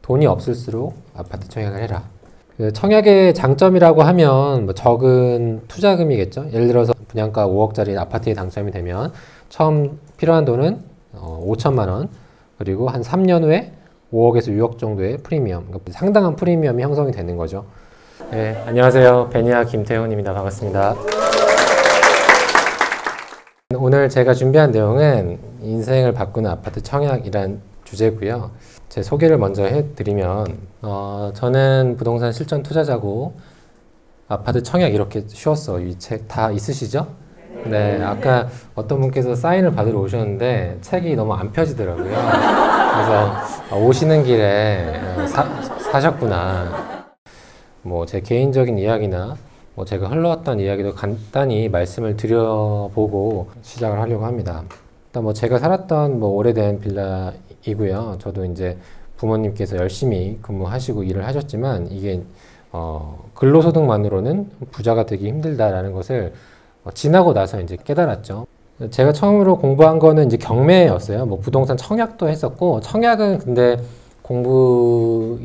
돈이 없을수록 아파트 청약을 해라. 그 청약의 장점이라고 하면 뭐 적은 투자금이겠죠. 예를 들어서 분양가 5억짜리 아파트에 당첨이 되면 처음 필요한 돈은 5천만 원, 그리고 한 3년 후에 5억에서 6억 정도의 프리미엄, 그러니까 상당한 프리미엄이 형성이 되는 거죠. 네, 안녕하세요. 베니아 김태훈입니다. 반갑습니다. 오늘 제가 준비한 내용은 인생을 바꾸는 아파트 청약이란 주제고요. 제 소개를 먼저 해드리면 저는 부동산 실전 투자자고 아파트 청약 이렇게 쉬웠어. 이 책 다 있으시죠? 네, 아까 어떤 분께서 사인을 받으러 오셨는데 책이 너무 안 펴지더라고요. 그래서 오시는 길에 사셨구나. 뭐 제 개인적인 이야기나 뭐 제가 흘러왔던 이야기도 간단히 말씀을 드려보고 시작을 하려고 합니다. 일단 뭐 제가 살았던 뭐 오래된 빌라이고요. 저도 이제 부모님께서 열심히 근무하시고 일을 하셨지만 이게 근로소득만으로는 부자가 되기 힘들다라는 것을 지나고 나서 이제 깨달았죠. 제가 처음으로 공부한 거는 이제 경매였어요. 뭐 부동산 청약도 했었고, 청약은 근데 공부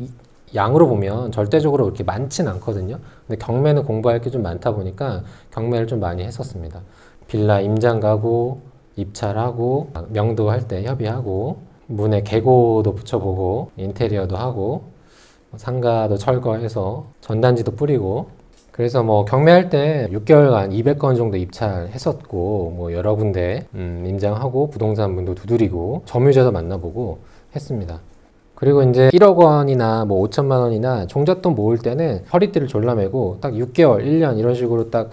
양으로 보면 절대적으로 그렇게 많진 않거든요. 근데 경매는 공부할 게 좀 많다 보니까 경매를 좀 많이 했었습니다. 빌라 임장 가고, 입찰하고, 명도할 때 협의하고, 문에 계고도 붙여보고, 인테리어도 하고, 상가도 철거해서 전단지도 뿌리고, 그래서 뭐 경매할 때 6개월간 200건 정도 입찰했었고, 뭐 여러 군데 임장하고 부동산 문도 두드리고 점유자도 만나보고 했습니다. 그리고 이제 1억 원이나 뭐 5천만 원이나 종잣돈 모을 때는 허리띠를 졸라매고 딱 6개월, 1년 이런 식으로 딱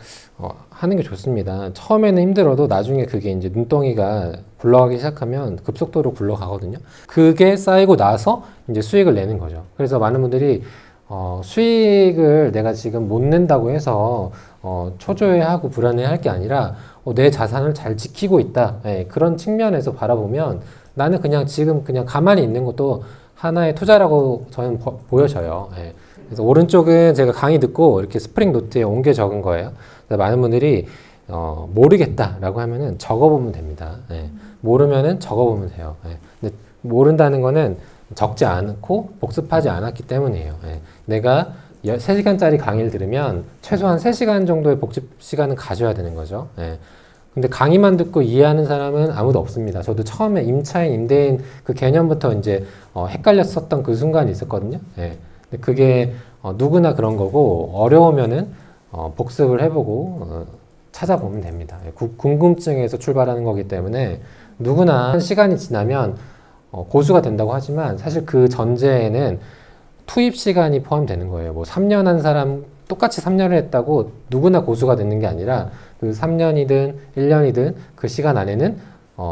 하는 게 좋습니다. 처음에는 힘들어도 나중에 그게 이제 눈덩이가 굴러가기 시작하면 급속도로 굴러가거든요. 그게 쌓이고 나서 이제 수익을 내는 거죠. 그래서 많은 분들이 수익을 내가 지금 못 낸다고 해서 초조해하고 불안해할 게 아니라 내 자산을 잘 지키고 있다. 예, 그런 측면에서 바라보면 나는 그냥 지금 그냥 가만히 있는 것도 하나의 투자라고 저는 보여져요. 예. 그래서 오른쪽은 제가 강의 듣고 이렇게 스프링 노트에 옮겨 적은 거예요. 그래서 많은 분들이 모르겠다라고 하면은 적어보면 됩니다. 예. 모르면은 적어보면 돼요. 예. 근데 모른다는 거는 적지 않고 복습하지 않았기 때문이에요. 예. 내가 3시간짜리 강의를 들으면 최소한 3시간 정도의 복습 시간은 가져야 되는 거죠. 예. 근데 강의만 듣고 이해하는 사람은 아무도 없습니다. 저도 처음에 임차인, 임대인 그 개념부터 이제 헷갈렸었던 그 순간이 있었거든요. 예. 근데 그게 누구나 그런 거고, 어려우면은 복습을 해보고 찾아보면 됩니다. 예. 궁금증에서 출발하는 거기 때문에 누구나 시간이 지나면 고수가 된다고 하지만 사실 그 전제에는 투입 시간이 포함되는 거예요. 뭐 3년 한 사람 똑같이 3년을 했다고 누구나 고수가 되는 게 아니라 그 3년이든 1년이든 그 시간 안에는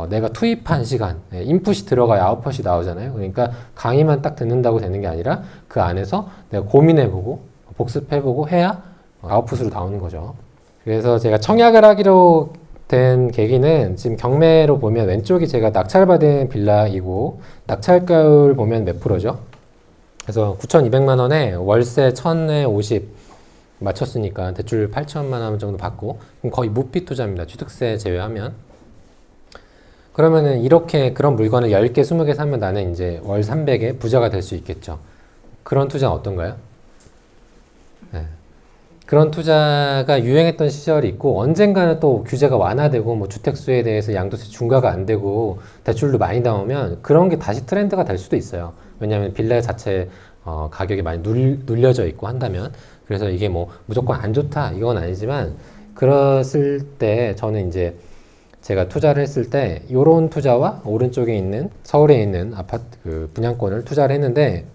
내가 투입한 시간, 인풋이 들어가야 아웃풋이 나오잖아요. 그러니까 강의만 딱 듣는다고 되는 게 아니라 그 안에서 내가 고민해보고 복습해보고 해야 아웃풋으로 나오는 거죠. 그래서 제가 청약을 하기로 된 계기는 지금 경매로 보면 왼쪽이 제가 낙찰받은 빌라이고 낙찰가율 보면 몇 프로죠? 그래서 9,200만 원에 월세 1,000에 50 맞췄으니까 대출 8천만 원 정도 받고 그럼 거의 무피 투자입니다. 취득세 제외하면. 그러면은 이렇게 그런 물건을 10개, 20개 사면 나는 이제 월 300에 부자가 될 수 있겠죠. 그런 투자는 어떤가요? 네. 그런 투자가 유행했던 시절이 있고 언젠가는 또 규제가 완화되고 뭐 주택수에 대해서 양도세 중과가 안 되고 대출도 많이 나오면 그런 게 다시 트렌드가 될 수도 있어요. 왜냐하면 빌라 자체 가격이 많이 눌려져 있고 한다면. 그래서 이게 뭐 무조건 안 좋다 이건 아니지만 그랬을 때 저는 이제 제가 투자를 했을 때 요런 투자와 오른쪽에 있는 서울에 있는 아파트 그 분양권을 투자를 했는데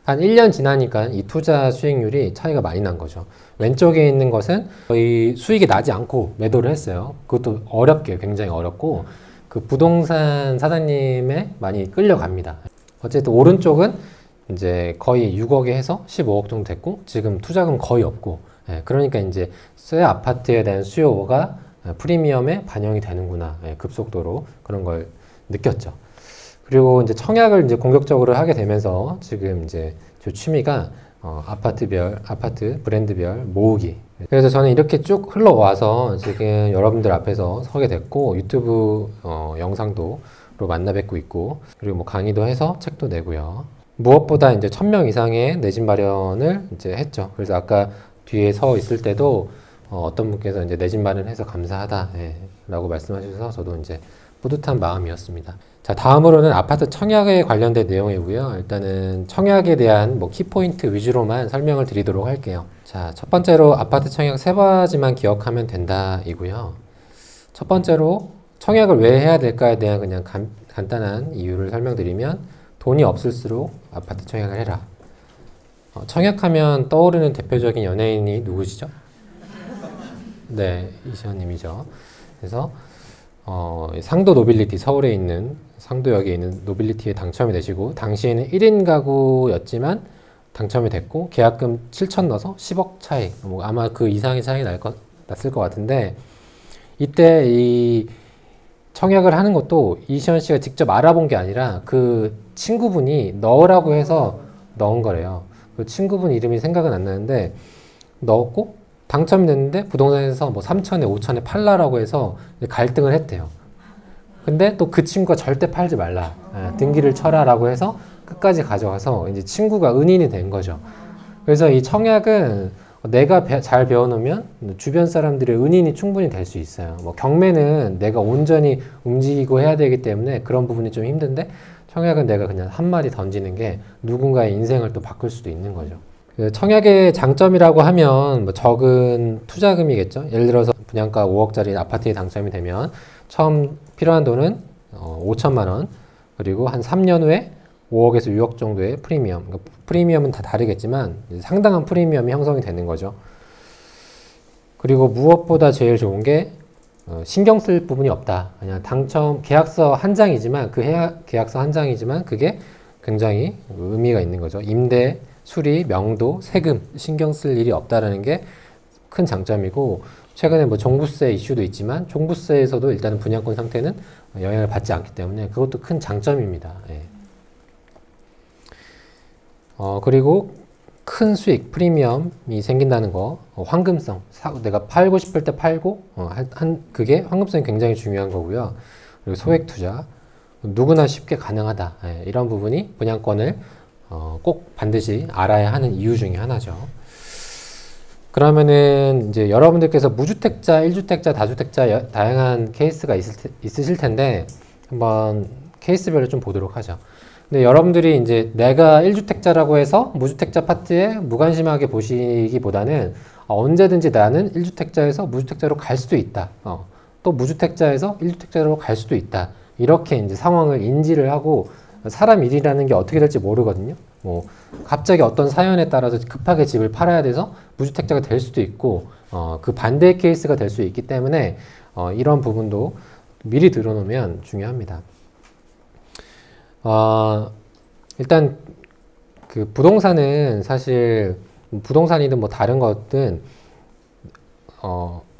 한 1년 지나니까 이 투자 수익률이 차이가 많이 난 거죠. 왼쪽에 있는 것은 거의 수익이 나지 않고 매도를 했어요. 그것도 어렵게 굉장히 어렵고 그 부동산 사장님에 많이 끌려갑니다. 어쨌든 오른쪽은 이제 거의 6억에 해서 15억 정도 됐고 지금 투자금 거의 없고 그러니까 이제 새 아파트에 대한 수요가 프리미엄에 반영이 되는구나 급속도로 그런 걸 느꼈죠. 그리고 이제 청약을 이제 공격적으로 하게 되면서 지금 이제 저 취미가 아파트 브랜드별 모으기. 그래서 저는 이렇게 쭉 흘러와서 지금 여러분들 앞에서 서게 됐고 유튜브 영상도 만나 뵙고 있고 그리고 뭐 강의도 해서 책도 내고요. 무엇보다 이제 1,000명 이상의 내 집 마련을 이제 했죠. 그래서 아까 뒤에 서 있을 때도 어떤 분께서 이제 내 집 마련해서 감사하다, 예, 라고 말씀하셔서 저도 이제 뿌듯한 마음이었습니다. 자, 다음으로는 아파트 청약에 관련된 내용이고요. 일단은 청약에 대한 뭐 키포인트 위주로만 설명을 드리도록 할게요. 자, 첫 번째로 아파트 청약 세 가지만 기억하면 된다이고요. 첫 번째로 청약을 왜 해야 될까에 대한 그냥 간단한 이유를 설명드리면, 돈이 없을수록 아파트 청약을 해라. 청약하면 떠오르는 대표적인 연예인이 누구시죠? 네, 이시연님이죠. 그래서 상도 노빌리티, 서울에 있는 상도역에 있는 노빌리티에 당첨이 되시고, 당시에는 1인 가구였지만 당첨이 됐고, 계약금 7천 넣어서 10억 차익, 뭐 아마 그 이상의 차익이 났을 것 같은데, 이때 이 청약을 하는 것도 이시연 씨가 직접 알아본 게 아니라 그 친구분이 넣으라고 해서 넣은 거래요. 그 친구분 이름이 생각은 안 나는데 넣었고 당첨이 됐는데 부동산에서 뭐 3천에 5천에 팔라라고 해서 갈등을 했대요. 근데 또 그 친구가 절대 팔지 말라, 등기를 쳐라라고 해서 끝까지 가져가서 이제 친구가 은인이 된 거죠. 그래서 이 청약은 내가 잘 배워놓으면 주변 사람들의 은인이 충분히 될 수 있어요. 뭐 경매는 내가 온전히 움직이고 해야 되기 때문에 그런 부분이 좀 힘든데, 청약은 내가 그냥 한 마디 던지는 게 누군가의 인생을 또 바꿀 수도 있는 거죠. 그 청약의 장점이라고 하면 뭐 적은 투자금이겠죠. 예를 들어서 분양가 5억짜리 아파트에 당첨이 되면 처음 필요한 돈은 5천만 원, 그리고 한 3년 후에 5억에서 6억 정도의 프리미엄. 그러니까 프리미엄은 다 다르겠지만 상당한 프리미엄이 형성이 되는 거죠. 그리고 무엇보다 제일 좋은 게 신경 쓸 부분이 없다. 그냥 당첨 계약서 한 장이지만 계약서 한 장이지만 그게 굉장히 의미가 있는 거죠. 임대, 수리, 명도, 세금 신경 쓸 일이 없다라는 게 큰 장점이고, 최근에 뭐 종부세 이슈도 있지만 종부세에서도 일단은 분양권 상태는 영향을 받지 않기 때문에 그것도 큰 장점입니다. 예. 그리고 큰 수익, 프리미엄이 생긴다는 거, 황금성, 내가 팔고 싶을 때 팔고, 그게 황금성이 굉장히 중요한 거고요. 그리고 소액 투자, 누구나 쉽게 가능하다. 예, 이런 부분이 분양권을 꼭 반드시 알아야 하는 이유 중에 하나죠. 그러면은 이제 여러분들께서 무주택자, 1주택자, 다주택자 다양한 케이스가 있으실 텐데 한번 케이스별로 좀 보도록 하죠. 근데 여러분들이 이제 내가 1주택자라고 해서 무주택자 파트에 무관심하게 보시기보다는 언제든지 나는 1주택자에서 무주택자로 갈 수도 있다. 또 무주택자에서 1주택자로 갈 수도 있다. 이렇게 이제 상황을 인지를 하고, 사람 일이라는 게 어떻게 될지 모르거든요. 뭐 갑자기 어떤 사연에 따라서 급하게 집을 팔아야 돼서 무주택자가 될 수도 있고, 그 반대의 케이스가 될 수 있기 때문에 이런 부분도 미리 들어놓으면 중요합니다. 일단 그 부동산은 사실 부동산이든 뭐 다른 것든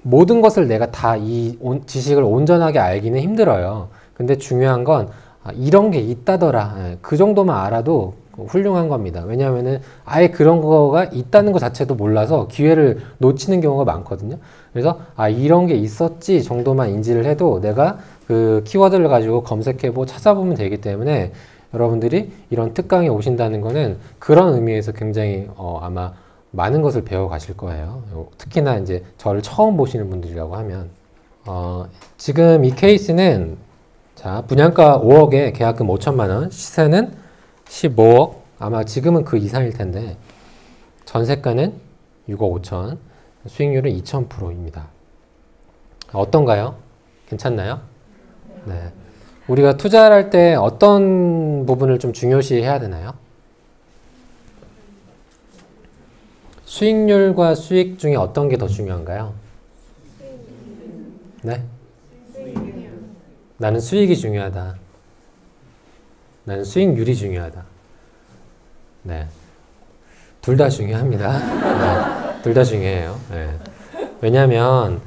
모든 것을 내가 다 이 지식을 온전하게 알기는 힘들어요. 근데 중요한 건 이런 게 있다더라, 그 정도만 알아도 훌륭한 겁니다. 왜냐하면은 아예 그런 거가 있다는 것 자체도 몰라서 기회를 놓치는 경우가 많거든요. 그래서 이런 게 있었지 정도만 인지를 해도 내가 그 키워드를 가지고 검색해보고 찾아보면 되기 때문에, 여러분들이 이런 특강에 오신다는 거는 그런 의미에서 굉장히 아마 많은 것을 배워 가실 거예요. 특히나 이제 저를 처음 보시는 분들이라고 하면, 지금 이 케이스는 자, 분양가 5억에 계약금 5천만 원, 시세는 15억, 아마 지금은 그 이상일 텐데 전세가는 6억 5천, 수익률은 2000%입니다. 어떤가요? 괜찮나요? 네. 우리가 투자를 할 때 어떤 부분을 좀 중요시 해야 되나요? 수익률과 수익 중에 어떤 게 더 중요한가요? 네? 나는 수익이 중요하다. 나는 수익률이 중요하다. 네. 둘 다 중요합니다. 네. 둘 다 중요해요. 네. 왜냐하면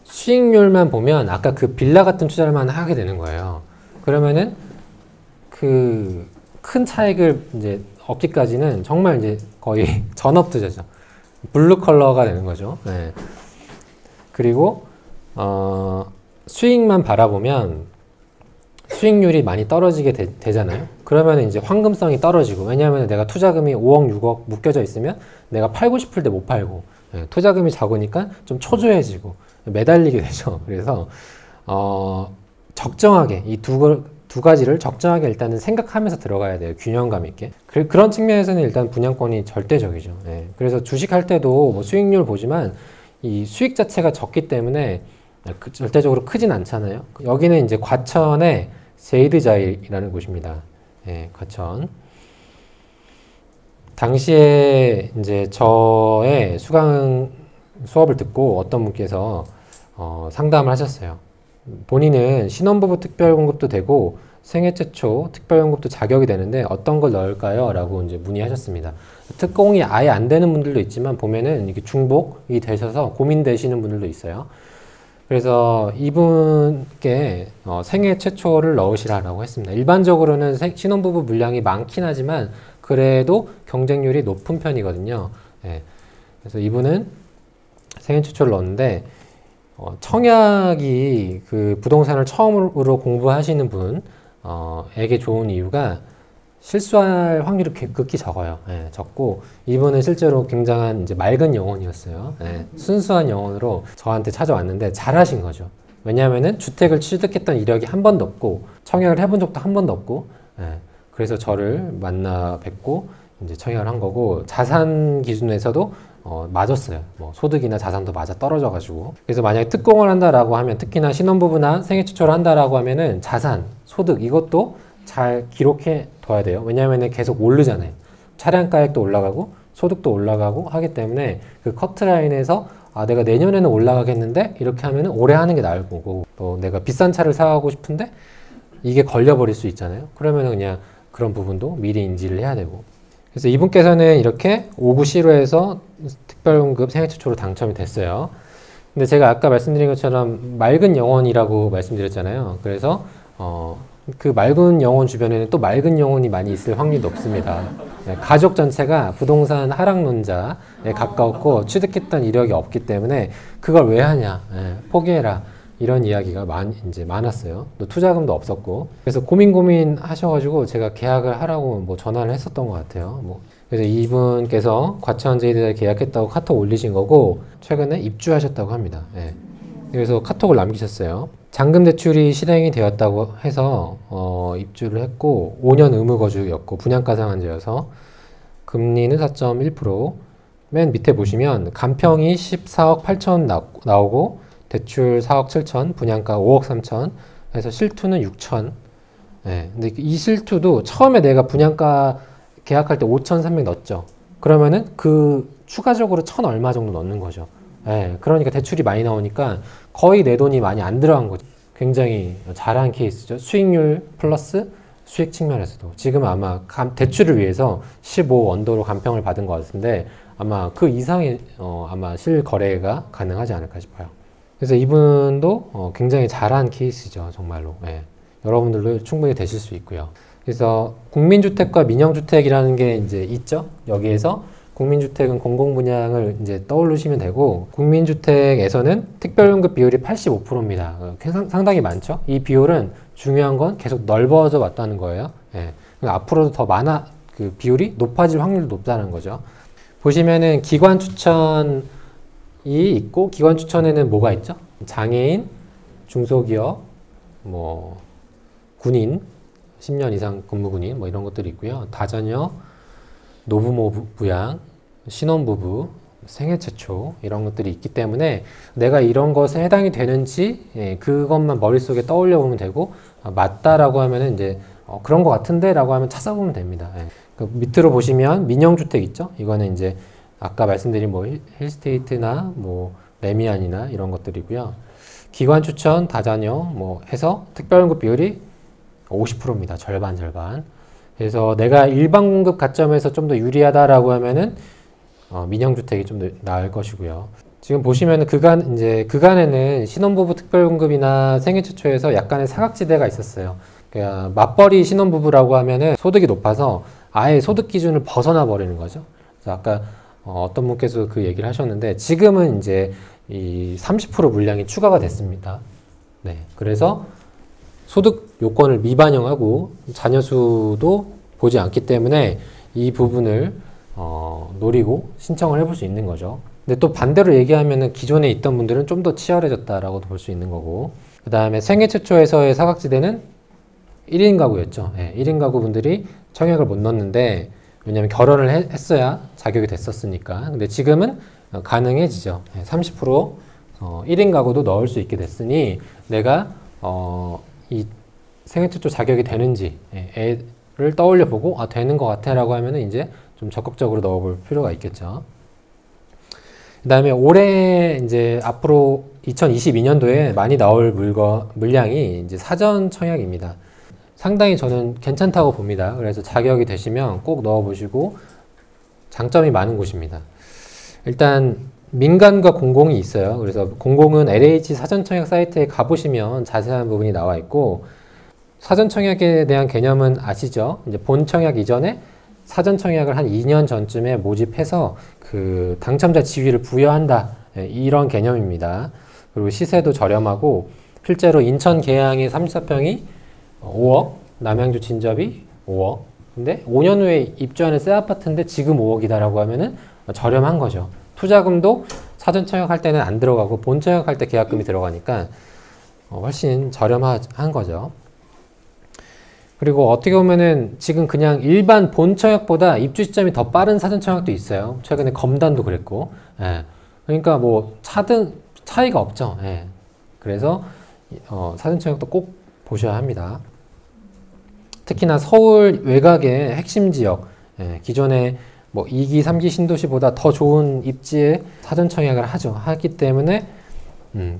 수익률만 보면 아까 그 빌라 같은 투자를만 하게 되는 거예요. 그러면은 그 큰 차익을 이제 얻기까지는 정말 이제 거의 전업 투자죠. 블루 컬러가 되는 거죠. 네. 그리고 수익만 바라보면 수익률이 많이 떨어지게 되잖아요. 그러면 이제 황금성이 떨어지고, 왜냐하면 내가 투자금이 5억, 6억 묶여져 있으면 내가 팔고 싶을 때 못 팔고, 투자금이 적으니까 좀 초조해지고 매달리게 되죠. 그래서 적정하게 이 두 가지를 적정하게 일단은 생각하면서 들어가야 돼요. 균형감 있게. 그런 측면에서는 일단 분양권이 절대적이죠. 그래서 주식할 때도 뭐 수익률 보지만 이 수익 자체가 적기 때문에 절대적으로 크진 않잖아요. 여기는 이제 과천의 제이드자이라는 곳입니다. 과천. 당시에 이제 저의 수강 수업을 듣고 어떤 분께서 상담을 하셨어요. 본인은 신혼부부 특별공급도 되고 생애 최초 특별공급도 자격이 되는데 어떤 걸 넣을까요? 라고 이제 문의하셨습니다. 특공이 아예 안 되는 분들도 있지만 보면은 이게 중복이 되셔서 고민되시는 분들도 있어요. 그래서 이분께 생애 최초를 넣으시라고 했습니다. 일반적으로는 신혼부부 물량이 많긴 하지만 그래도 경쟁률이 높은 편이거든요. 그래서 이분은 생애 최초를 넣었는데 청약이 그 부동산을 처음으로 공부하시는 분에게 좋은 이유가 실수할 확률이 극히 적어요. 적고 이분은 실제로 굉장한 이제 맑은 영혼이었어요. 순수한 영혼으로 저한테 찾아왔는데 잘하신 거죠. 왜냐하면은 주택을 취득했던 이력이 한 번도 없고 청약을 해본 적도 한 번도 없고, 그래서 저를 만나 뵙고 이제 청약을 한 거고, 자산 기준에서도 맞았어요. 뭐 소득이나 자산도 맞아 떨어져가지고. 그래서 만약에 특공을 한다라고 하면, 특히나 신혼부부나 생애 최초를 한다라고 하면은 자산, 소득 이것도 잘 기록해 둬야 돼요. 왜냐하면 계속 오르잖아요. 차량가액도 올라가고 소득도 올라가고 하기 때문에 그 커트라인에서 내가 내년에는 올라가겠는데 이렇게 하면은 올해 하는 게 나을 거고, 또 내가 비싼 차를 사고 싶은데 이게 걸려버릴 수 있잖아요. 그러면은 그냥 그런 부분도 미리 인지를 해야 되고. 그래서 이분께서는 이렇게 5구 특별공급 생애 최초로 당첨이 됐어요. 근데 제가 아까 말씀드린 것처럼 맑은 영혼이라고 말씀드렸잖아요. 그래서 그 맑은 영혼 주변에는 또 맑은 영혼이 많이 있을 확률이 높습니다. 가족 전체가 부동산 하락론자에 가까웠고 취득했던 이력이 없기 때문에 그걸 왜 하냐, 포기해라, 이런 이야기가 이제 많았어요. 또 투자금도 없었고. 그래서 고민 하셔가지고 제가 계약을 하라고 뭐 전화를 했었던 것 같아요. 그래서 이분께서 과천 제이드에 계약했다고 카톡 올리신 거고, 최근에 입주하셨다고 합니다. 그래서 카톡을 남기셨어요. 잔금 대출이 실행이 되었다고 해서 입주를 했고, 5년 의무거주였고 분양가 상한제여서 금리는 4.1%, 맨 밑에 보시면 간평이 14억 8천 나오고 대출 4억 7천, 분양가 5억 3천 해서 실투는 6천. 근데 이 실투도 처음에 내가 분양가 계약할 때 5,300 넣었죠. 그러면은 그 추가적으로 1,000 얼마 정도 넣는 거죠. 그러니까 대출이 많이 나오니까 거의 내 돈이 많이 안 들어간 거죠. 굉장히 잘한 케이스죠. 수익률 플러스 수익 측면에서도. 지금 아마 대출을 위해서 15 언더로 간평을 받은 것 같은데 아마 그 이상의 아마 실거래가 가능하지 않을까 싶어요. 그래서 이분도 굉장히 잘한 케이스죠. 정말로. 여러분들도 충분히 되실 수 있고요. 그래서 국민주택과 민영주택이라는 게 이제 있죠. 여기에서 국민주택은 공공분양을 이제 떠올리시면 되고, 국민주택에서는 특별연금 비율이 85%입니다. 상당히 많죠. 이 비율은 중요한 건 계속 넓어져 왔다는 거예요. 앞으로도 더 그 비율이 높아질 확률도 높다는 거죠. 보시면은 기관 추천이 있고, 기관 추천에는 뭐가 있죠? 장애인, 중소기업, 뭐 군인, 10년 이상 근무 군인, 뭐 이런 것들이 있고요. 다자녀, 노부모 부양, 신혼부부, 생애 최초 이런 것들이 있기 때문에 내가 이런 것에 해당이 되는지 그것만 머릿속에 떠올려 보면 되고, 맞다라고 하면은 이제 그런 것 같은데 라고 하면 찾아보면 됩니다. 그 밑으로 보시면 민영주택 있죠? 이거는 이제 아까 말씀드린 뭐 힐스테이트나 뭐 레미안이나 이런 것들이고요. 기관 추천, 다자녀 뭐 해서 특별연금 비율이 50%입니다. 절반. 그래서 내가 일반 공급 가점에서 좀 더 유리하다라고 하면은 민영주택이 좀 더 나을 것이고요. 지금 보시면은 그간에는 신혼부부 특별공급이나 생애 최초에서 약간의 사각지대가 있었어요. 그러니까 맞벌이 신혼부부라고 하면은 소득이 높아서 아예 소득 기준을 벗어나 버리는 거죠. 그래서 아까 어떤 분께서 그 얘기를 하셨는데, 지금은 이제 이 30% 물량이 추가가 됐습니다. 그래서 소득 요건을 미반영하고 자녀 수도 보지 않기 때문에 이 부분을 노리고 신청을 해볼 수 있는 거죠. 근데 또 반대로 얘기하면은 기존에 있던 분들은 좀 더 치열해졌다라고도 볼 수 있는 거고, 그 다음에 생애 최초에서의 사각지대는 1인 가구였죠. 1인 가구 분들이 청약을 못 넣었는데, 왜냐면 결혼을 했어야 자격이 됐었으니까. 근데 지금은 가능해지죠. 30% 1인 가구도 넣을 수 있게 됐으니 내가 이 생애 최초 자격이 되는지 애를 떠올려 보고 되는 것 같아 라고 하면은 이제 좀 적극적으로 넣어볼 필요가 있겠죠. 그 다음에 올해 이제 앞으로 2022년도에 많이 나올 물량이 이제 사전 청약입니다. 상당히 저는 괜찮다고 봅니다. 그래서 자격이 되시면 꼭 넣어보시고, 장점이 많은 곳입니다. 일단 민간과 공공이 있어요. 그래서 공공은 LH 사전청약 사이트에 가보시면 자세한 부분이 나와 있고, 사전청약에 대한 개념은 아시죠? 이제 본청약 이전에 사전청약을 한 2년 전쯤에 모집해서 그 당첨자 지위를 부여한다, 이런 개념입니다. 그리고 시세도 저렴하고, 실제로 인천 계양의 34평이 5억, 남양주 진접이 5억. 근데 5년 후에 입주하는 새 아파트인데 지금 5억이다라고 하면은 저렴한 거죠. 투자금도 사전 청약할 때는 안 들어가고 본 청약할 때 계약금이 들어가니까 훨씬 저렴한 거죠. 그리고 어떻게 보면은 지금 그냥 일반 본 청약보다 입주 시점이 더 빠른 사전 청약도 있어요. 최근에 검단도 그랬고. 그러니까 뭐 차이가 없죠. 그래서 사전 청약도 꼭 보셔야 합니다. 특히나 서울 외곽의 핵심 지역, 기존의 뭐 2기, 3기 신도시보다 더 좋은 입지에 사전 청약을 하기 때문에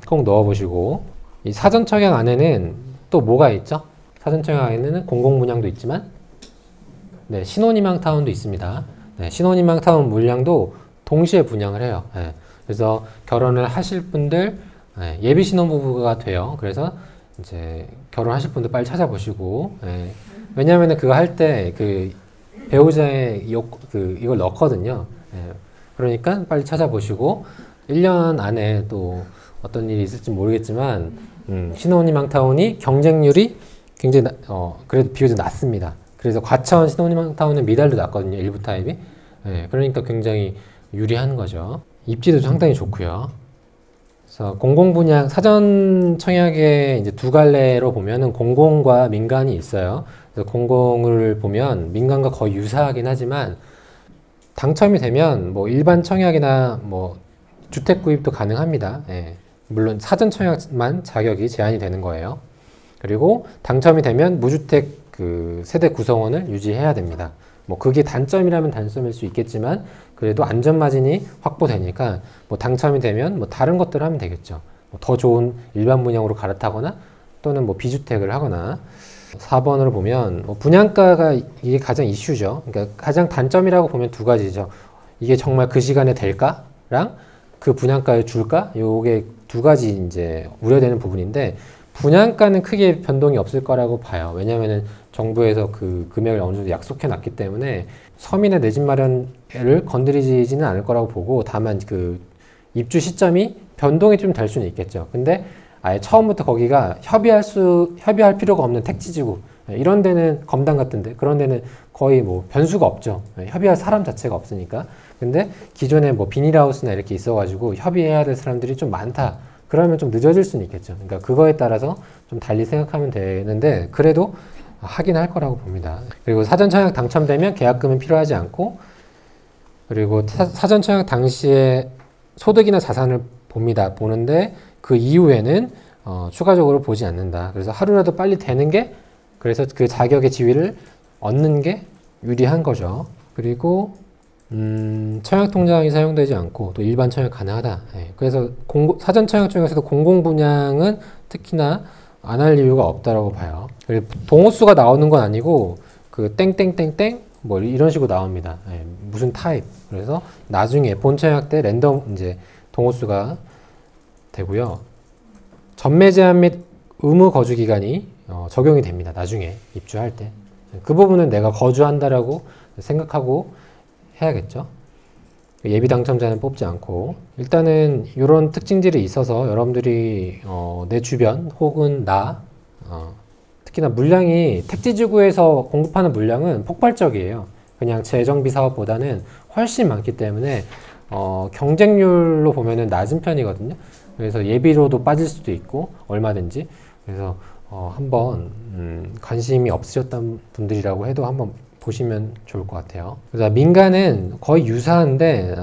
꼭 넣어보시고, 이 사전 청약 안에는 또 뭐가 있죠? 사전 청약 안에는 공공분양도 있지만, 신혼희망타운도 있습니다. 신혼희망타운 물량도 동시에 분양을 해요. 그래서 결혼을 하실 분들, 예비 신혼부부가 돼요. 그래서 이제 결혼하실 분들 빨리 찾아보시고, 왜냐면은 그거 할 때 그 배우자의 이걸 넣거든요. 그러니까 빨리 찾아보시고, 1년 안에 또 어떤 일이 있을지 모르겠지만, 신혼희망타운이 경쟁률이 굉장히 그래도 비교적 낮습니다. 그래서 과천 신혼희망타운은 미달도 낮거든요, 일부 타입이. 그러니까 굉장히 유리한 거죠. 입지도 상당히 좋고요. 그래서 공공분양 사전 청약의 이제 두 갈래로 보면은 공공과 민간이 있어요. 그래서 공공을 보면 민간과 거의 유사하긴 하지만, 당첨이 되면 뭐 일반 청약이나 뭐 주택 구입도 가능합니다. 물론 사전 청약만 자격이 제한이 되는 거예요. 그리고 당첨이 되면 무주택 그 세대 구성원을 유지해야 됩니다. 뭐 그게 단점이라면 단점일 수 있겠지만, 그래도 안전마진이 확보되니까 뭐 당첨이 되면 뭐 다른 것들을 하면 되겠죠. 더 좋은 일반 분양으로 갈아타거나 또는 뭐 비주택을 하거나. 4번으로 보면 분양가가 이게 가장 이슈죠. 그러니까 가장 단점이라고 보면 두 가지죠. 이게 정말 그 시간에 될까랑 그 분양가에 줄까? 요게 두 가지 이제 우려되는 부분인데, 분양가는 크게 변동이 없을 거라고 봐요. 왜냐면은 정부에서 그 금액을 어느 정도 약속해 놨기 때문에 서민의 내 집 마련을 건드리지는 않을 거라고 보고, 다만 그 입주 시점이 변동이 좀 될 수는 있겠죠. 근데 아예 처음부터 거기가 협의할 필요가 없는 택지지구, 이런 데는 검단 같은데, 그런 데는 거의 뭐 변수가 없죠. 협의할 사람 자체가 없으니까. 근데 기존에 뭐 비닐하우스나 이렇게 있어가지고 협의해야 될 사람들이 좀 많다. 그러면 좀 늦어질 수는 있겠죠. 그러니까 그거에 따라서 좀 달리 생각하면 되는데, 그래도 하긴 할 거라고 봅니다. 그리고 사전 청약 당첨되면 계약금은 필요하지 않고, 그리고 사전 청약 당시에 소득이나 자산을 보는데 그 이후에는 추가적으로 보지 않는다. 그래서 하루라도 빨리 되는 게, 그래서 그 자격의 지위를 얻는 게 유리한 거죠. 그리고 청약 통장이 사용되지 않고 또 일반 청약 가능하다. 그래서 사전 청약 중에서도 공공 분양은 특히나 안 할 이유가 없다라고 봐요. 그리고 동호수가 나오는 건 아니고 그 땡땡땡땡 뭐 이런 식으로 나옵니다. 무슨 타입. 그래서 나중에 본 청약 때 랜덤 이제 동호수가 되고요. 전매 제한 및 의무 거주 기간이 적용이 됩니다. 나중에 입주할 때. 그 부분은 내가 거주한다라고 생각하고 해야겠죠. 예비 당첨자는 뽑지 않고, 일단은 이런 특징들이 있어서 여러분들이 내 주변 혹은 특히나 물량이 택지지구에서 공급하는 물량은 폭발적이에요. 그냥 재정비 사업보다는 훨씬 많기 때문에 경쟁률로 보면은 낮은 편이거든요. 그래서 예비로도 빠질 수도 있고 얼마든지. 그래서 한번 관심이 없으셨던 분들이라고 해도 한번 보시면 좋을 것 같아요. 그래서 민간은 거의 유사한데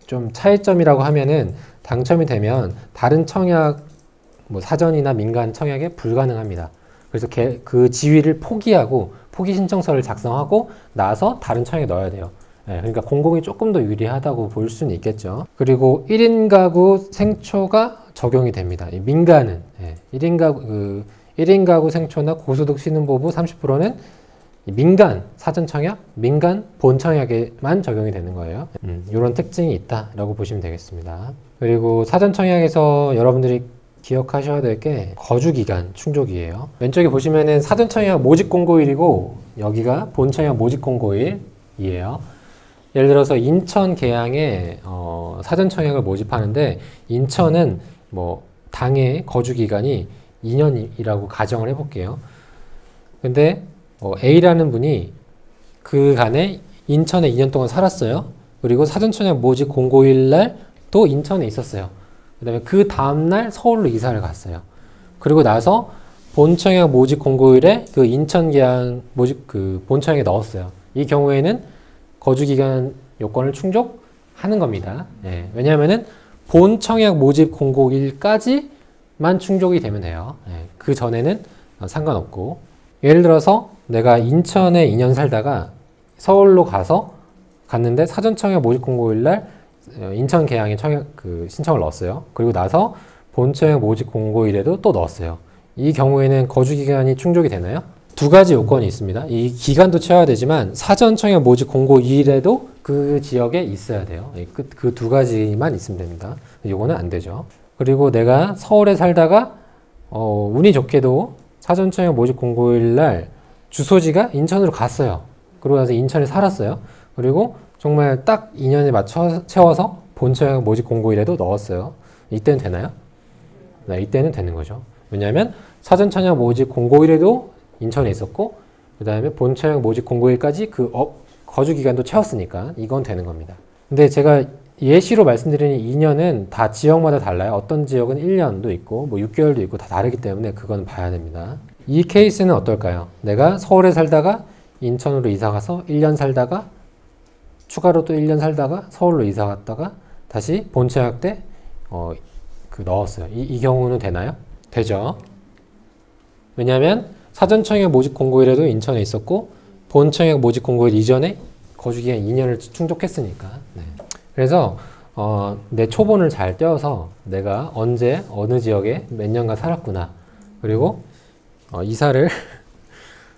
좀 차이점이라고 하면은 당첨이 되면 다른 청약 뭐 사전이나 민간 청약에 불가능합니다. 그래서 그 지위를 포기하고 포기 신청서를 작성하고 나서 다른 청약에 넣어야 돼요. 네, 그러니까 공공이 조금 더 유리하다고 볼 수는 있겠죠. 그리고 1인 가구 생초가 적용이 됩니다. 민간은 1인 가구 생초나 고소득 신혼부부 30%는 민간 사전 청약, 민간 본 청약에만 적용이 되는 거예요. 이런 특징이 있다라고 보시면 되겠습니다. 그리고 사전 청약에서 여러분들이 기억하셔야 될 게 거주기간 충족이에요. 왼쪽에 보시면은 사전 청약 모집 공고일이고 여기가 본 청약 모집 공고일이에요. 예를 들어서 인천 계양에 사전 청약을 모집하는데 인천은 뭐 당해 거주기간이 2년이라고 가정을 해볼게요. 근데 A라는 분이 그간에 인천에 2년 동안 살았어요. 그리고 사전 청약 모집 공고일 날 또 인천에 있었어요. 그 다음에 그 다음날 서울로 이사를 갔어요. 그리고 나서 본청약 모집 공고일에 그 인천 계양 모집 그 본청약에 넣었어요. 이 경우에는 거주기간 요건을 충족하는 겁니다. 예, 왜냐하면은 본청약 모집 공고일까지만 충족이 되면 돼요. 예, 그 전에는 상관없고. 예를 들어서 내가 인천에 2년 살다가 서울로 갔는데 사전청약 모집 공고일 날 인천 계양에 청약 신청을 넣었어요. 그리고 나서 본청약 모집 공고일에도 또 넣었어요. 이 경우에는 거주기간이 충족이 되나요? 두 가지 요건이 있습니다. 이 기간도 채워야 되지만 사전청약 모집 공고일에도 그 지역에 있어야 돼요. 그 두 가지만 있으면 됩니다. 이거는 안 되죠. 그리고 내가 서울에 살다가 운이 좋게도 사전청약 모집 공고일 날 주소지가 인천으로 갔어요. 그러고 나서 인천에 살았어요. 그리고 정말 딱 2년에 맞춰 채워서 본청약 모집 공고일에도 넣었어요. 이때는 되나요? 네, 이때는 되는 거죠. 왜냐하면 사전청약 모집 공고일에도 인천에 있었고 그 다음에 본청약 모집 공고일까지 그 거주기간도 채웠으니까 이건 되는 겁니다. 근데 제가 예시로 말씀드리는 2년은 다 지역마다 달라요. 어떤 지역은 1년도 있고 뭐 6개월도 있고 다 다르기 때문에 그건 봐야 됩니다. 이 케이스는 어떨까요? 내가 서울에 살다가 인천으로 이사 가서 1년 살다가 추가로 또 1년 살다가 서울로 이사 갔다가 다시 본청약 때 넣었어요. 이 경우는 되나요? 되죠. 왜냐하면 사전청약 모집 공고일에도 인천에 있었고 본청약 모집 공고일 이전에 거주기간 2년을 충족했으니까. 네. 그래서 내 초본을 잘 떼어서 내가 언제 어느 지역에 몇 년간 살았구나. 그리고 이사를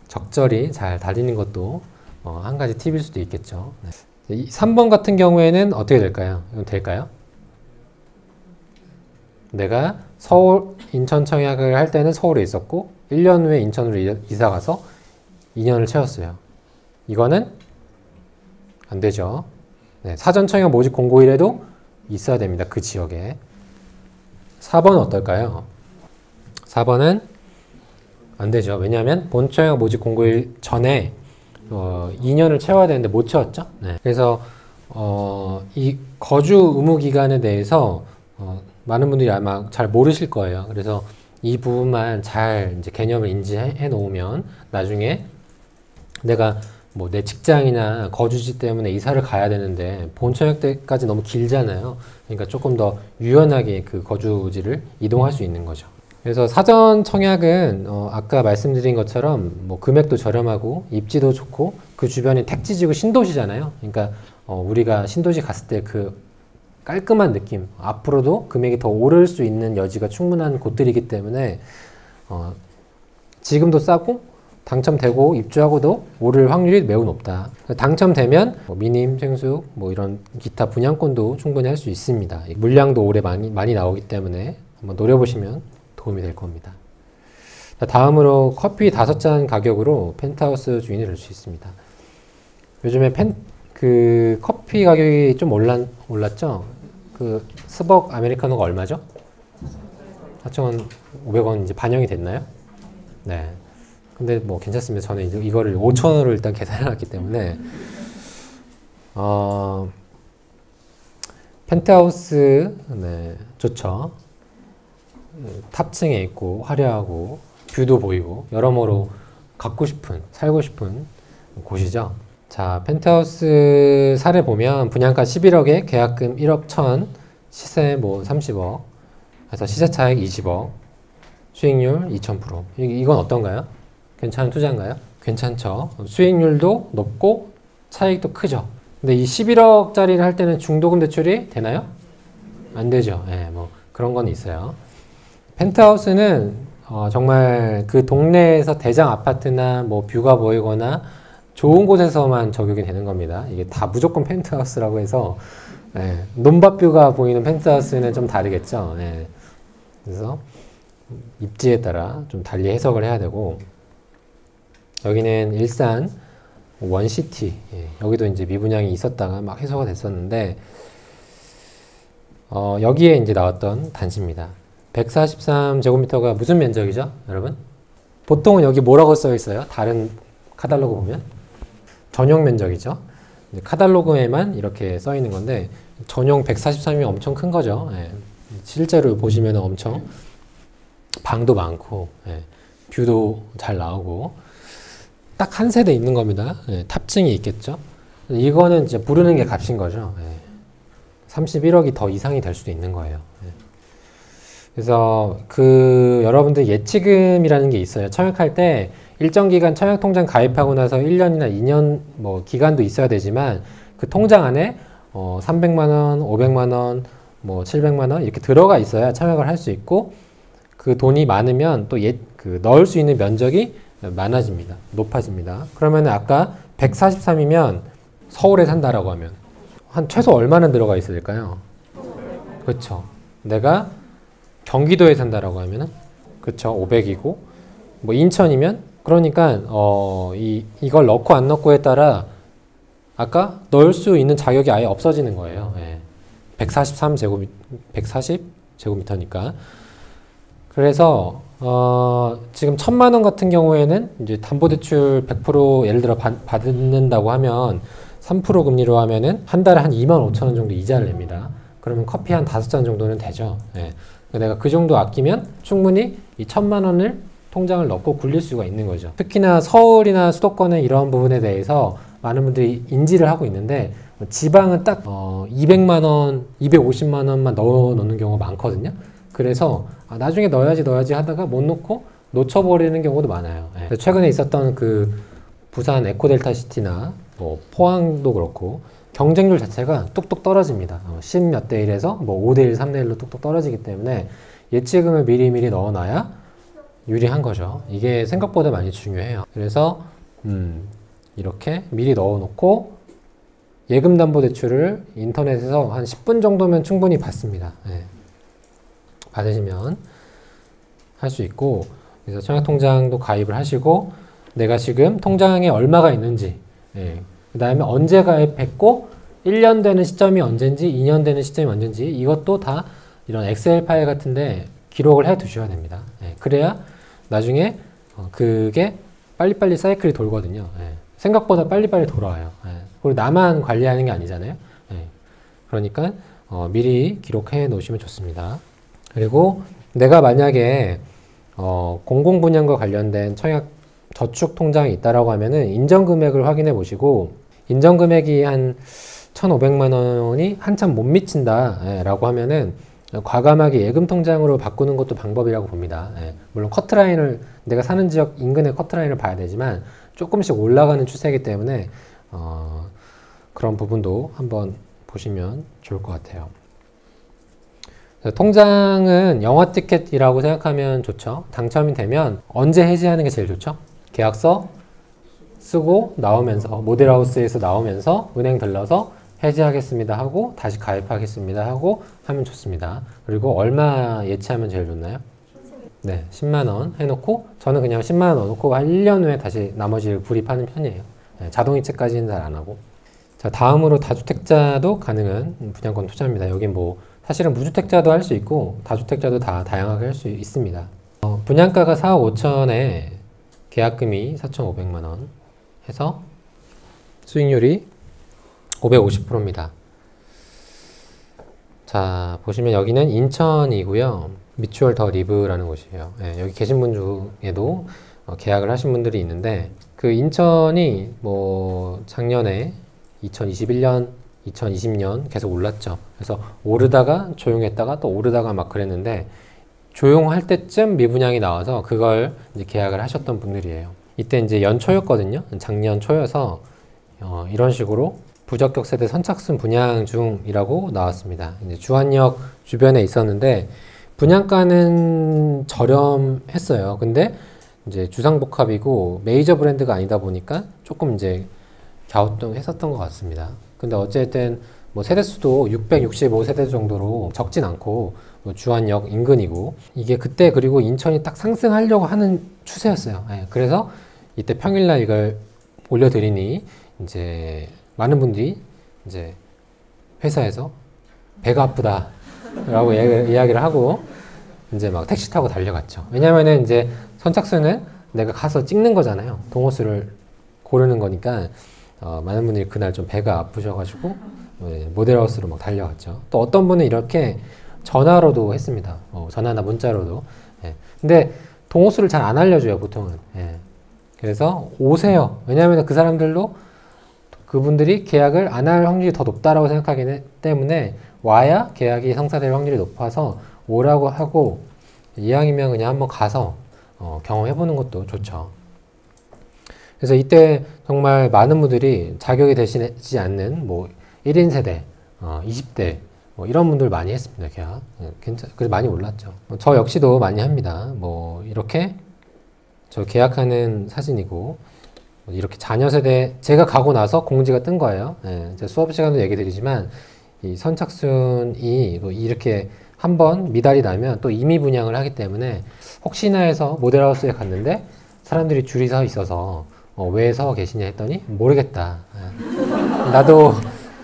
적절히 잘 다니는 것도 한 가지 팁일 수도 있겠죠. 네. 3번 같은 경우에는 어떻게 될까요? 이건 될까요? 내가 인천 청약을 할 때는 서울에 있었고 1년 후에 인천으로 이사 가서 2년을 채웠어요. 이거는 안 되죠. 네, 사전 청약 모집 공고일에도 있어야 됩니다. 그 지역에. 4번은 어떨까요? 4번은 안 되죠. 왜냐하면 본청약 모집 공고일 전에 2년을 채워야 되는데 못 채웠죠. 네. 그래서 이 거주 의무 기간에 대해서 많은 분들이 아마 잘 모르실 거예요. 그래서 이 부분만 잘 이제 개념을 인지해 놓으면 나중에 내가 뭐 내 직장이나 거주지 때문에 이사를 가야 되는데 본청약 때까지 너무 길잖아요. 그러니까 조금 더 유연하게 그 거주지를 이동할 수 있는 거죠. 그래서 사전 청약은 아까 말씀드린 것처럼 뭐 금액도 저렴하고 입지도 좋고 그 주변이 택지지구 신도시잖아요. 그러니까 우리가 신도시 갔을 때 그 깔끔한 느낌, 앞으로도 금액이 더 오를 수 있는 여지가 충분한 곳들이기 때문에 지금도 싸고 당첨되고 입주하고도 오를 확률이 매우 높다. 당첨되면 미님, 생수, 뭐 이런 기타 분양권도 충분히 할 수 있습니다. 물량도 올해 많이 나오기 때문에 한번 노려보시면 도움이 될 겁니다. 다음으로 커피 5잔 가격으로 펜트하우스 주인이 될 수 있습니다. 요즘에 커피 가격이 좀 올랐죠? 그 스벅 아메리카노가 얼마죠? 4,500원 이제 반영이 됐나요? 네. 근데 뭐 괜찮습니다. 저는 이거를 5,000원으로 일단 계산해놨기 때문에 펜트하우스 네, 좋죠. 탑층에 있고 화려하고 뷰도 보이고 여러모로 갖고 싶은 살고 싶은 곳이죠. 자, 펜트하우스 사례 보면 분양가 11억에 계약금 1억 1천, 시세 뭐 30억, 그래서 시세 차익 20억, 수익률 2000%. 이건 어떤가요? 괜찮은 투자인가요? 괜찮죠. 수익률도 높고 차익도 크죠. 근데 이 11억짜리를 할 때는 중도금 대출이 되나요? 안 되죠. 네, 뭐 그런 건 있어요. 펜트하우스는 정말 그 동네에서 대장 아파트나 뭐 뷰가 보이거나 좋은 곳에서만 적용이 되는 겁니다. 이게 다 무조건 펜트하우스라고 해서 논밭뷰가 보이는 펜트하우스는 좀 다르겠죠. 그래서 입지에 따라 좀 달리 해석을 해야 되고, 여기는 일산 원시티, 여기도 이제 미분양이 있었다가 막 해소가 됐었는데 여기에 이제 나왔던 단지입니다. 143제곱미터가 무슨 면적이죠, 여러분? 보통은 여기 뭐라고 써 있어요? 다른 카탈로그 보면 전용 면적이죠. 카탈로그에만 이렇게 써 있는 건데 전용 143이면 엄청 큰 거죠. 실제로 보시면 엄청 방도 많고 뷰도 잘 나오고 딱 한 세대 있는 겁니다. 탑층이 있겠죠. 이거는 이제 부르는 게 값인 거죠. 31억이 더 이상이 될 수도 있는 거예요. 그래서 여러분들 예치금이라는 게 있어요. 청약할 때 일정 기간 청약통장 가입하고 나서 1년이나 2년 뭐 기간도 있어야 되지만 그 통장 안에 300만원, 500만원, 뭐 700만원 이렇게 들어가 있어야 청약을 할 수 있고, 그 돈이 많으면 또 넣을 수 있는 면적이 많아집니다. 높아집니다. 그러면 아까 143이면 서울에 산다라고 하면 한 최소 얼마나 들어가 있어야 될까요? 그렇죠. 내가 경기도에 산다라고 하면은 그렇죠. 500이고 뭐 인천이면 그러니까 이걸 넣고 안 넣고에 따라 아까 넣을 수 있는 자격이 아예 없어지는 거예요. 140제곱미터니까. 그래서 지금 1,000만 원 같은 경우에는 이제 담보대출 100% 예를 들어 받는다고 하면 3% 금리로 하면은 한 달에 한 25,000원 정도 이자를 냅니다. 그러면 커피 한 5잔 정도는 되죠. 내가 그 정도 아끼면 충분히 이 1,000만 원을 통장을 넣고 굴릴 수가 있는 거죠. 특히나 서울이나 수도권은 이런 부분에 대해서 많은 분들이 인지를 하고 있는데 지방은 딱 200만 원, 250만 원만 넣어 놓는 경우가 많거든요. 그래서 나중에 넣어야지 하다가 못 넣고 놓쳐버리는 경우도 많아요. 최근에 있었던 그 부산 에코델타시티나 뭐 포항도 그렇고 경쟁률 자체가 뚝뚝 떨어집니다. 10 몇 대 1에서 뭐 5대 1, 3대 1로 뚝뚝 떨어지기 때문에 예치금을 미리미리 넣어놔야 유리한 거죠. 이게 생각보다 많이 중요해요. 그래서 이렇게 미리 넣어놓고 예금담보대출을 인터넷에서 한 10분 정도면 충분히 받습니다. 받으시면 할 수 있고, 그래서 청약통장도 가입을 하시고 내가 지금 통장에 얼마가 있는지, 그 다음에 언제 가입했고 1년 되는 시점이 언젠지 2년 되는 시점이 언젠지 이것도 다 이런 엑셀 파일 같은데 기록을 해 두셔야 됩니다. 그래야 나중에 그게 빨리빨리 사이클이 돌거든요. 생각보다 빨리빨리 돌아와요. 그리고 나만 관리하는 게 아니잖아요. 그러니까 미리 기록해 놓으시면 좋습니다. 그리고 내가 만약에 공공분양과 관련된 청약 저축통장이 있다라고 하면은 인정금액을 확인해 보시고, 인정금액이 한 1,500만 원이 한참 못 미친다 라고 하면은 과감하게 예금통장으로 바꾸는 것도 방법이라고 봅니다. 물론 커트라인을, 내가 사는 지역 인근의 커트라인을 봐야 되지만 조금씩 올라가는 추세이기 때문에 그런 부분도 한번 보시면 좋을 것 같아요. 통장은 영화 티켓이라고 생각하면 좋죠. 당첨이 되면 언제 해지하는 게 제일 좋죠? 계약서 쓰고 나오면서, 모델하우스에서 나오면서 은행 들러서 해지하겠습니다 하고 다시 가입하겠습니다 하고 하면 좋습니다. 그리고 얼마 예치하면 제일 좋나요? 네, 10만원 해놓고, 저는 그냥 10만원 넣어놓고 한 1년 후에 다시 나머지를 불입하는 편이에요. 자동이체까지는 잘 안하고. 자, 다음으로 다주택자도 가능한 분양권 투자입니다. 여기 뭐 사실은 무주택자도 할 수 있고 다주택자도 다 다양하게 할 수 있습니다. 분양가가 4억 5천에 계약금이 4,500만 원 해서 수익률이 550%입니다. 자, 보시면 여기는 인천이고요. 미추얼 더 리브라는 곳이에요. 네, 여기 계신 분 중에도 계약을 하신 분들이 있는데, 그 인천이 뭐 작년에 2021년, 2020년 계속 올랐죠. 그래서 오르다가 조용했다가 또 오르다가 막 그랬는데, 조용할 때쯤 미분양이 나와서 그걸 이제 계약을 하셨던 분들이에요. 이때 이제 연초였거든요. 작년 초여서 이런 식으로 부적격 세대 선착순 분양 중이라고 나왔습니다. 이제 주안역 주변에 있었는데 분양가는 저렴했어요. 근데 이제 주상복합이고 메이저 브랜드가 아니다 보니까 조금 이제 갸우뚱했었던 것 같습니다. 근데 어쨌든 뭐 세대수도 665세대 정도로 적진 않고 뭐 주안역 인근이고 이게 그때 그리고 인천이 딱 상승하려고 하는 추세였어요. 예, 그래서 이때 평일날 이걸 올려드리니 이제 많은 분들이 이제 회사에서 배가 아프다 라고 이야기를 하고 이제 막 택시 타고 달려갔죠. 왜냐면은 이제 선착순은 내가 가서 찍는 거잖아요. 동호수를 고르는 거니까 많은 분들이 그날 좀 배가 아프셔가지고 모델하우스로 막 달려갔죠. 또 어떤 분은 이렇게 전화로도 했습니다. 전화나 문자로도. 예. 근데 동호수를 잘 안 알려줘요, 보통은. 예. 그래서 오세요. 왜냐하면 그 사람들도 그분들이 계약을 안 할 확률이 더 높다라고 생각하기 때문에 와야 계약이 성사될 확률이 높아서 오라고 하고 이왕이면 그냥 한번 가서 경험해보는 것도 좋죠. 그래서 이때 정말 많은 분들이 자격이 되시지 않는 뭐 1인 세대, 20대 뭐 이런 분들 많이 했습니다. 계약. 그래서 많이 올랐죠. 저 역시도 많이 합니다. 뭐 이렇게 저 계약하는 사진이고 이렇게 자녀 세대 제가 가고 나서 공지가 뜬 거예요. 예, 제가 수업 시간도 얘기 드리지만 이 선착순이 뭐 이렇게 한번 미달이 나면 또 임의 분양을 하기 때문에 혹시나 해서 모델하우스에 갔는데 사람들이 줄이 서 있어서 왜 서 계시냐 했더니 모르겠다. 예. 나도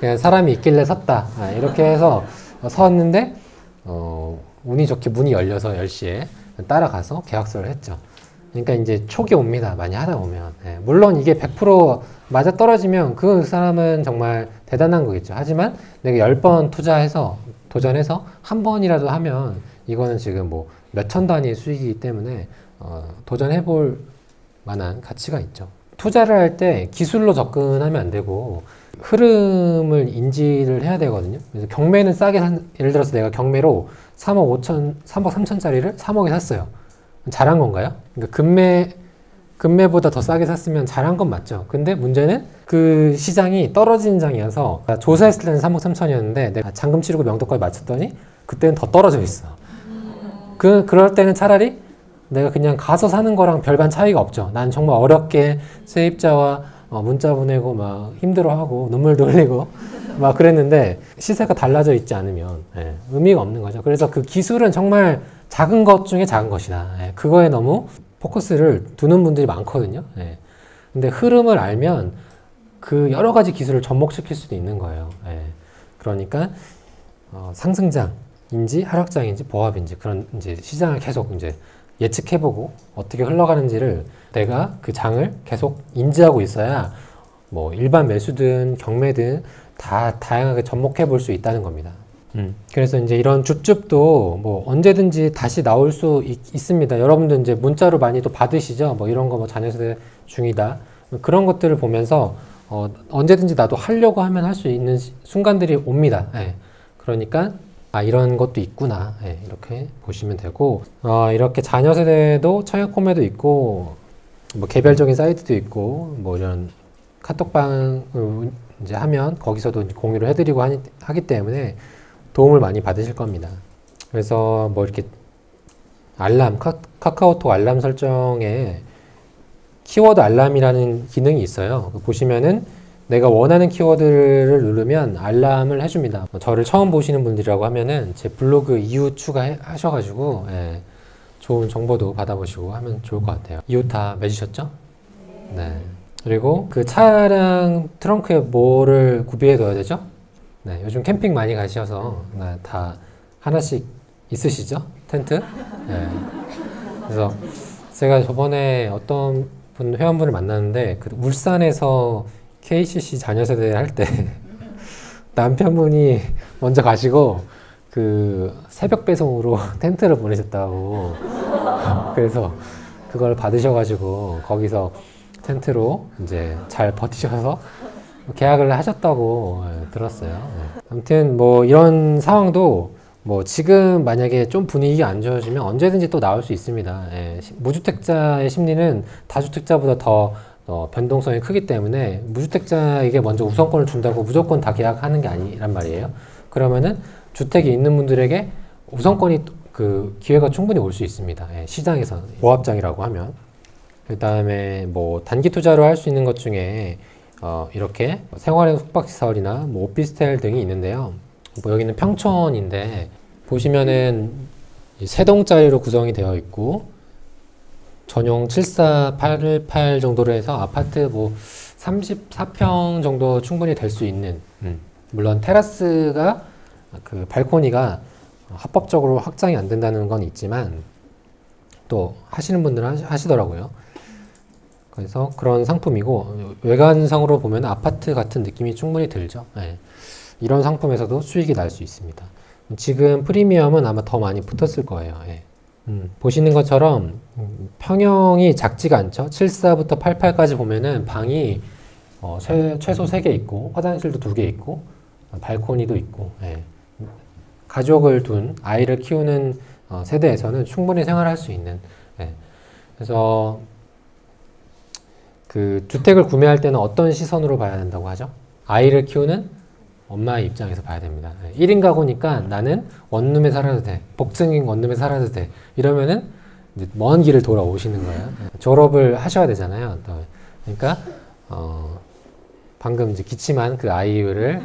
그냥 사람이 있길래 섰다. 예, 이렇게 해서 섰는데 운이 좋게 문이 열려서 10시에 따라가서 계약서를 했죠. 그러니까 이제 촉이 옵니다. 많이 하다 보면. 예, 물론 이게 100% 맞아 떨어지면 그 사람은 정말 대단한 거겠죠. 하지만 내가 10번 투자해서 도전해서 한 번이라도 하면 이거는 지금 뭐 몇천 단위의 수익이기 때문에 도전해 볼 만한 가치가 있죠. 투자를 할 때 기술로 접근하면 안 되고 흐름을 인지를 해야 되거든요. 그래서 경매는 싸게 예를 들어서 내가 경매로 3억 3천짜리를 3억에 샀어요. 잘한 건가요? 그러니까 금매보다 더 싸게 샀으면 잘한 건 맞죠. 근데 문제는 그 시장이 떨어진 장이어서 조사했을 때는 3억 3천이었는데 내가 잔금 치르고 명도까지 맞췄더니 그때는 더 떨어져 있어. 그럴 때는 차라리 내가 그냥 가서 사는 거랑 별반 차이가 없죠. 난 정말 어렵게 세입자와 문자 보내고 막 힘들어하고 눈물도 흘리고 막 그랬는데 시세가 달라져 있지 않으면 의미가 없는 거죠. 그래서 그 기술은 정말 작은 것 중에 작은 것이다. 그거에 너무 포커스를 두는 분들이 많거든요. 근데 흐름을 알면 그 여러 가지 기술을 접목시킬 수도 있는 거예요. 그러니까 상승장인지 하락장인지 보합인지 그런 이제 시장을 계속 이제 예측해보고 어떻게 흘러가는지를 내가 그 장을 계속 인지하고 있어야 뭐 일반 매수든 경매든 다 다양하게 접목해 볼 수 있다는 겁니다. 그래서 이제 이런 줍줍도 뭐 언제든지 다시 나올 수 있습니다. 여러분들 이제 문자로 많이 또 받으시죠? 뭐 이런 거 뭐 자녀세대 중이다. 그런 것들을 보면서 언제든지 나도 하려고 하면 할 수 있는 순간들이 옵니다. 그러니까 이런 것도 있구나. 이렇게 보시면 되고 이렇게 자녀세대도 청약홈에도 있고 뭐 개별적인 사이트도 있고 뭐 이런 카톡방을 이제 하면 거기서도 공유를 해드리고 하기 때문에 도움을 많이 받으실 겁니다. 그래서 뭐 이렇게 알람, 카카오톡 알람 설정에 키워드 알람이라는 기능이 있어요. 보시면은 내가 원하는 키워드를 누르면 알람을 해줍니다. 저를 처음 보시는 분들이라고 하면은 제 블로그 이웃 추가하셔가지고 좋은 정보도 받아보시고 하면 좋을 것 같아요. 이웃 다 맺으셨죠? 네. 그리고 그 차량 트렁크에 뭐를 구비해 둬야 되죠? 네. 요즘 캠핑 많이 가셔서 다 하나씩 있으시죠? 텐트? 네. 그래서 제가 저번에 어떤 분 회원분을 만났는데 그 울산에서 KCC 자녀세대 할 때 남편분이 먼저 가시고 그 새벽 배송으로 텐트를 보내셨다고. 그래서 그걸 받으셔가지고 거기서 텐트로 이제 잘 버티셔서 계약을 하셨다고 들었어요. 네. 아무튼 뭐 이런 상황도 뭐 지금 만약에 좀 분위기가 안 좋아지면 언제든지 또 나올 수 있습니다. 예. 무주택자의 심리는 다주택자보다 더 변동성이 크기 때문에 무주택자에게 먼저 우선권을 준다고 무조건 다 계약하는 게 아니란 말이에요. 그러면은 주택이 있는 분들에게 우선권이 그 기회가 충분히 올 수 있습니다. 예. 시장에서 보합장이라고 하면. 그 다음에 뭐 단기 투자로 할 수 있는 것 중에 이렇게 생활형 숙박시설이나 뭐 오피스텔 등이 있는데요. 뭐 여기는 평촌인데 보시면은 세 동짜리로 구성이 되어 있고 전용 7488 정도로 해서 아파트 뭐 34평 정도 충분히 될 수 있는 물론 테라스가 그 발코니가 합법적으로 확장이 안 된다는 건 있지만 또 하시는 분들은 하시더라고요. 그래서 그런 상품이고 외관상으로 보면 아파트 같은 느낌이 충분히 들죠. 네. 이런 상품에서도 수익이 날 수 있습니다. 지금 프리미엄은 아마 더 많이 붙었을 거예요. 예. 보시는 것처럼 평형이 작지가 않죠. 74부터 88까지 보면은 방이 최소 3개 있고 화장실도 2개 있고 발코니도 있고 예. 가족을 둔 아이를 키우는 세대에서는 충분히 생활할 수 있는 예. 그래서 그 주택을 구매할 때는 어떤 시선으로 봐야 된다고 하죠? 아이를 키우는 엄마의 입장에서 봐야 됩니다. 1인 가구니까 나는 원룸에 살아도 돼. 복층인 원룸에 살아도 돼. 이러면은 이제 먼 길을 돌아오시는 거예요. 졸업을 하셔야 되잖아요. 그러니까 방금 이제 기침한 그 아이를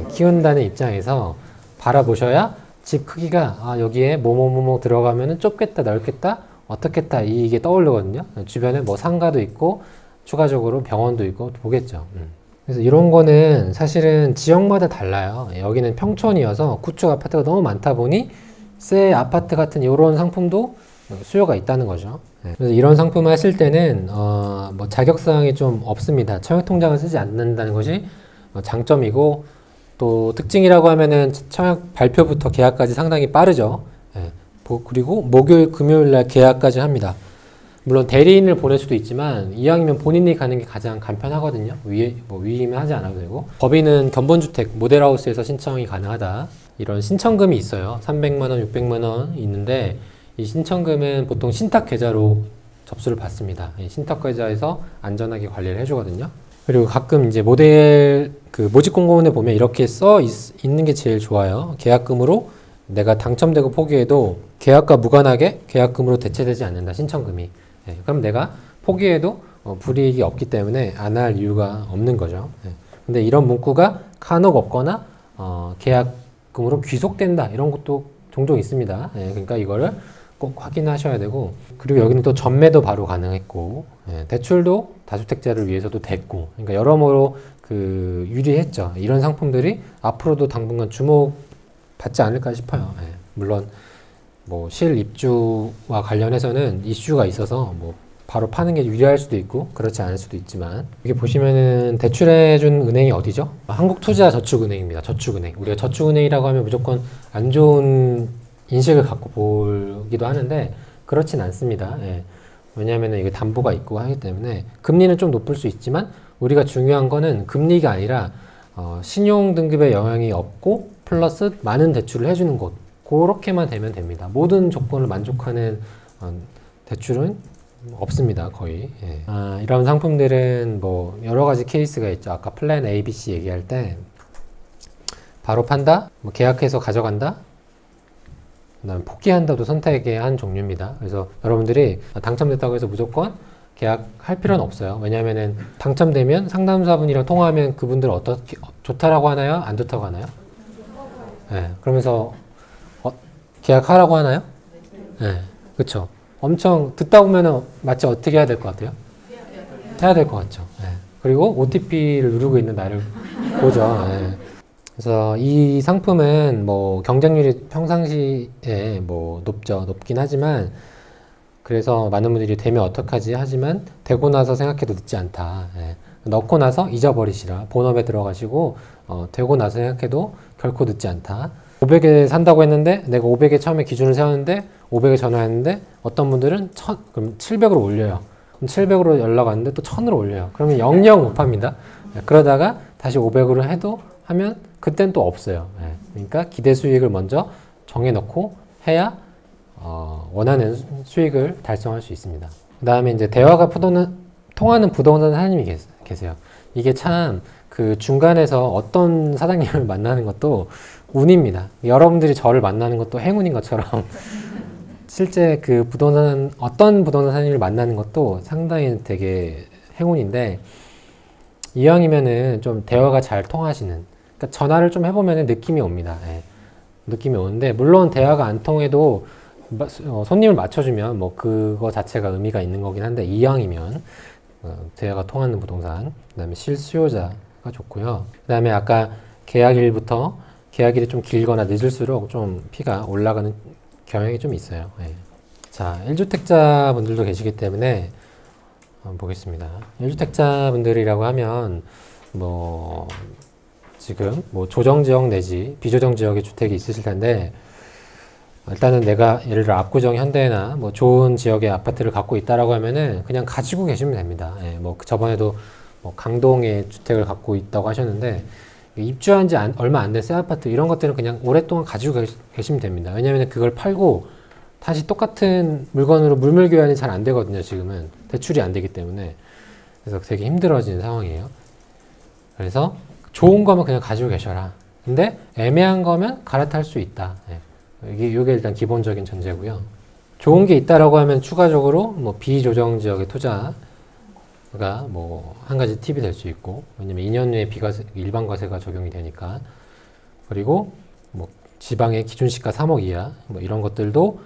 키운다는 입장에서 바라보셔야 집 크기가 여기에 뭐뭐뭐뭐 들어가면은 좁겠다, 넓겠다, 어떻겠다 이게 떠오르거든요. 주변에 뭐 상가도 있고 추가적으로 병원도 있고 보겠죠. 그래서 이런 거는 사실은 지역마다 달라요. 여기는 평촌이어서 구축 아파트가 너무 많다 보니 새 아파트 같은 이런 상품도 수요가 있다는 거죠. 그래서 이런 상품을 하실 때는 뭐 자격사항이 좀 없습니다. 청약통장을 쓰지 않는다는 것이 장점이고 또 특징이라고 하면은 청약 발표부터 계약까지 상당히 빠르죠. 그리고 목요일, 금요일 날 계약까지 합니다. 물론 대리인을 보낼 수도 있지만 이왕이면 본인이 가는 게 가장 간편하거든요. 위임은 하지 않아도 되고 법인은 견본주택 모델하우스에서 신청이 가능하다. 이런 신청금이 있어요. 300만원, 600만원 있는데 이 신청금은 보통 신탁계좌로 접수를 받습니다. 신탁계좌에서 안전하게 관리를 해주거든요. 그리고 가끔 이제 모델 그 모집공고문에 보면 이렇게 있는 게 제일 좋아요. 계약금으로 내가 당첨되고 포기해도 계약과 무관하게 계약금으로 대체되지 않는다. 신청금이. 그럼 내가 포기해도 불이익이 없기 때문에 안 할 이유가 없는 거죠. 근데 이런 문구가 간혹 없거나 계약금으로 귀속된다. 이런 것도 종종 있습니다. 그러니까 이거를 꼭 확인하셔야 되고 그리고 여기는 또 전매도 바로 가능했고 대출도 다주택자를 위해서도 됐고 그러니까 여러모로 그 유리했죠. 이런 상품들이 앞으로도 당분간 주목받지 않을까 싶어요. 물론 뭐 실입주와 관련해서는 이슈가 있어서 뭐 바로 파는 게 유리할 수도 있고 그렇지 않을 수도 있지만 여기 보시면은 대출해준 은행이 어디죠? 한국투자저축은행입니다. 저축은행. 우리가 저축은행이라고 하면 무조건 안 좋은 인식을 갖고 보기도 하는데 그렇진 않습니다. 왜냐하면 이게 담보가 있고 하기 때문에 금리는 좀 높을 수 있지만 우리가 중요한 거는 금리가 아니라 신용 등급에 영향이 없고 플러스 많은 대출을 해주는 곳 그렇게만 되면 됩니다. 모든 조건을 만족하는 대출은 없습니다. 거의. 이런 상품들은 뭐 여러 가지 케이스가 있죠. 아까 플랜 A, B, C 얘기할 때 바로 판다, 뭐 계약해서 가져간다, 그다음에 포기한다도 선택의 한 종류입니다. 그래서 여러분들이 당첨됐다고 해서 무조건 계약할 필요는 없어요. 왜냐하면은 당첨되면 상담사분이랑 통화하면 그분들 어떻게 좋다라고 하나요? 안 좋다고 하나요? 그러면서 계약하라고 하나요? 그쵸. 엄청 듣다 보면은 마치 어떻게 해야 될 것 같아요? 해야 될 것 같죠. 그리고 OTP를 누르고 있는 나를 보죠. 그래서 이 상품은 뭐 경쟁률이 평상시에 뭐 높긴 하지만 그래서 많은 분들이 되면 어떡하지 하지만 되고 나서 생각해도 늦지 않다. 예. 넣고 나서 잊어버리시라. 본업에 들어가시고 되고 나서 생각해도 결코 늦지 않다. 500에 산다고 했는데 내가 500에 처음에 기준을 세웠는데 500에 전화했는데 어떤 분들은 그럼 700으로 올려요. 그럼 700으로 연락 왔는데 또 1000으로 올려요. 그러면 영영 못 팝니다. 예. 그러다가 다시 500으로 하면 그땐 또 없어요. 예. 그러니까 기대 수익을 먼저 정해놓고 해야 원하는 수익을 달성할 수 있습니다. 그 다음에 이제 대화가 통하는 부동산 사장님이 계세요. 이게 참 그 중간에서 어떤 사장님을 만나는 것도 운입니다. 여러분들이 저를 만나는 것도 행운인 것처럼 실제 그 어떤 부동산 사장님을 만나는 것도 상당히 되게 행운인데 이왕이면은 좀 대화가 잘 통하시는, 그러니까 전화를 좀 해보면은 느낌이 옵니다. 예. 느낌이 오는데 물론 대화가 안 통해도 손님을 맞춰주면 뭐 그거 자체가 의미가 있는 거긴 한데 이왕이면 대화가 통하는 부동산, 그 다음에 실수요자가 좋고요. 그 다음에 아까 계약일이 좀 길거나 늦을수록 좀 피가 올라가는 경향이 좀 있어요. 예. 자, 1주택자 분들도 계시기 때문에 한번 보겠습니다. 1주택자 분들이라고 하면 뭐 지금 뭐 조정지역 내지 비조정지역의 주택이 있으실 텐데 일단은 내가 예를 들어 압구정 현대나 뭐 좋은 지역의 아파트를 갖고 있다라고 하면은 그냥 가지고 계시면 됩니다. 예, 뭐 저번에도 뭐 강동에 주택을 갖고 있다고 하셨는데 입주한 지 얼마 안 된 새 아파트 이런 것들은 그냥 오랫동안 가지고 계시면 됩니다. 왜냐하면 그걸 팔고 다시 똑같은 물건으로 물물 교환이 잘 안 되거든요. 지금은 대출이 안 되기 때문에. 그래서 되게 힘들어지는 상황이에요. 그래서 좋은 거면 그냥 가지고 계셔라. 근데 애매한 거면 갈아탈 수 있다. 예. 이게 일단 기본적인 전제고요. 좋은 게 있다라고 하면 추가적으로 뭐 비조정 지역의 투자가 뭐 한 가지 팁이 될 수 있고, 왜냐면 2년 후에 일반 과세가 적용이 되니까. 그리고 뭐 지방의 기준시가 3억 이하 뭐 이런 것들도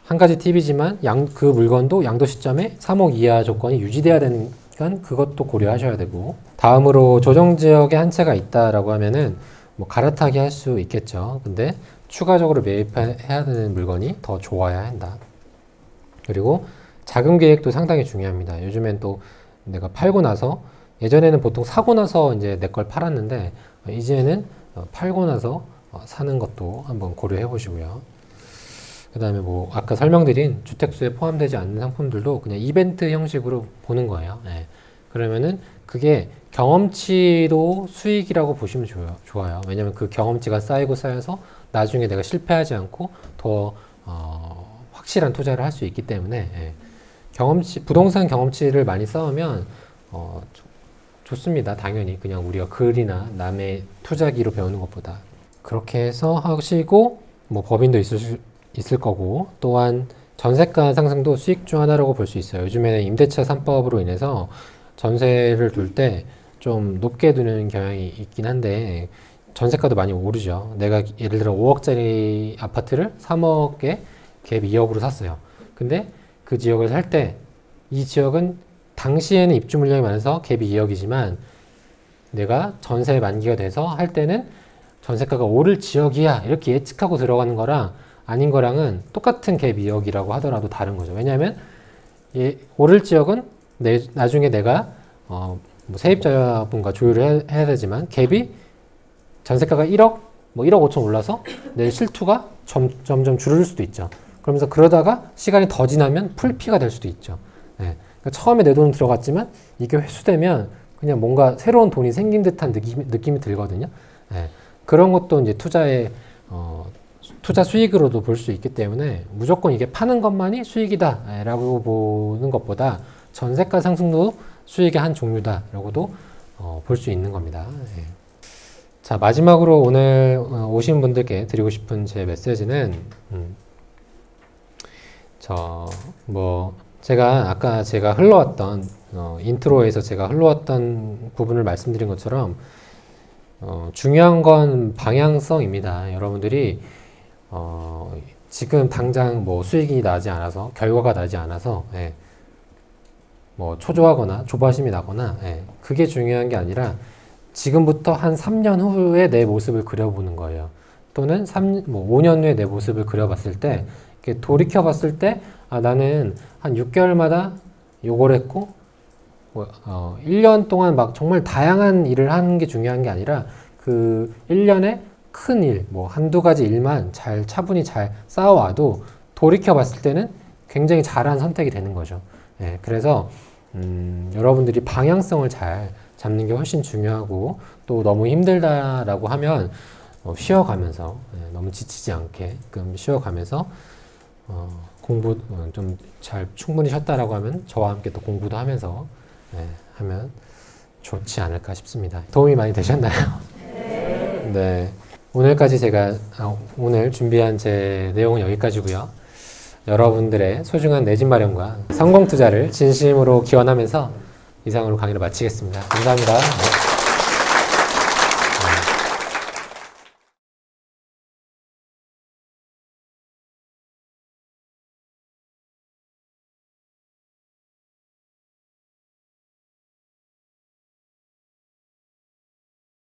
한 가지 팁이지만 그 물건도 양도 시점에 3억 이하 조건이 유지돼야 되는 건 그것도 고려하셔야 되고, 다음으로 조정지역에 한 채가 있다라고 하면은 뭐 갈아타기 할 수 있겠죠. 근데 추가적으로 매입해야 되는 물건이 더 좋아야 한다. 그리고 자금 계획도 상당히 중요합니다. 요즘엔 또 내가 팔고 나서, 예전에는 보통 사고 나서 이제 내 걸 팔았는데 이제는 팔고 나서 사는 것도 한번 고려해 보시고요. 그 다음에 뭐 아까 설명드린 주택수에 포함되지 않는 상품들도 그냥 이벤트 형식으로 보는 거예요. 네. 그러면은 그게 경험치도 수익이라고 보시면 좋아요. 왜냐면 그 경험치가 쌓여서 나중에 내가 실패하지 않고 더 확실한 투자를 할 수 있기 때문에, 예. 부동산 경험치를 많이 쌓으면 좋습니다. 당연히 그냥 우리가 글이나 남의 투자기로 배우는 것보다. 그렇게 해서 하시고 뭐 법인도 있을 거고, 또한 전세가 상승도 수익 중 하나라고 볼 수 있어요. 요즘에는 임대차 3법으로 인해서 전세를 둘 때 좀 높게 두는 경향이 있긴 한데 전세가도 많이 오르죠. 내가 예를 들어 5억짜리 아파트를 3억에 갭 2억으로 샀어요. 근데 그 지역을 살 때 이 지역은 당시에는 입주 물량이 많아서 갭이 2억이지만 내가 전세 만기가 돼서 할 때는 전세가가 오를 지역이야 이렇게 예측하고 들어가는 거랑 아닌 거랑은 똑같은 갭 2억이라고 하더라도 다른 거죠. 왜냐하면 오를 지역은 나중에 내가 뭐 세입자분과 조율을 해야 되지만 갭이 전세가가 1억, 뭐 1억 5천 올라서 내 실투가 점점 줄을 수도 있죠. 그러면서 그러다가 시간이 더 지나면 풀피가 될 수도 있죠. 네. 그러니까 처음에 내 돈은 들어갔지만 이게 회수되면 그냥 뭔가 새로운 돈이 생긴 듯한 느낌이 들거든요. 네. 그런 것도 이제 투자 수익으로도 볼 수 있기 때문에 무조건 이게 파는 것만이 수익이다 라고 보는 것보다 전세가 상승도 수익의 한 종류다라고도 볼 수 있는 겁니다. 네. 자, 마지막으로 오늘 오신 분들께 드리고 싶은 제 메시지는 아까 제가 흘러왔던 인트로에서 제가 흘러왔던 부분을 말씀드린 것처럼 중요한 건 방향성입니다. 여러분들이 지금 당장 뭐 수익이 나지 않아서, 결과가 나지 않아서, 예, 뭐 초조하거나 조바심이 나거나, 예, 그게 중요한 게 아니라 지금부터 한 3년 후에 내 모습을 그려보는 거예요. 또는 5년 후에 내 모습을 그려봤을 때 이렇게 돌이켜 봤을 때, 아, 나는 한 6개월마다 요걸 했고, 1년 동안 막 정말 다양한 일을 하는 게 중요한 게 아니라, 그 1년에 큰 일, 뭐 한두 가지 일만 잘 차분히 잘 쌓아와도 돌이켜 봤을 때는 굉장히 잘한 선택이 되는 거죠. 예, 그래서 여러분들이 방향성을 잘 잡는 게 훨씬 중요하고, 또 너무 힘들다라고 하면 쉬어가면서, 너무 지치지 않게끔 쉬어가면서 공부 좀 잘 충분히 쉬었다라고 하면 저와 함께 또 공부도 하면서 하면 좋지 않을까 싶습니다. 도움이 많이 되셨나요? 네. 오늘까지 제가 오늘 준비한 제 내용은 여기까지고요. 여러분들의 소중한 내 집 마련과 성공 투자를 진심으로 기원하면서 이상으로 강의를 마치겠습니다. 감사합니다.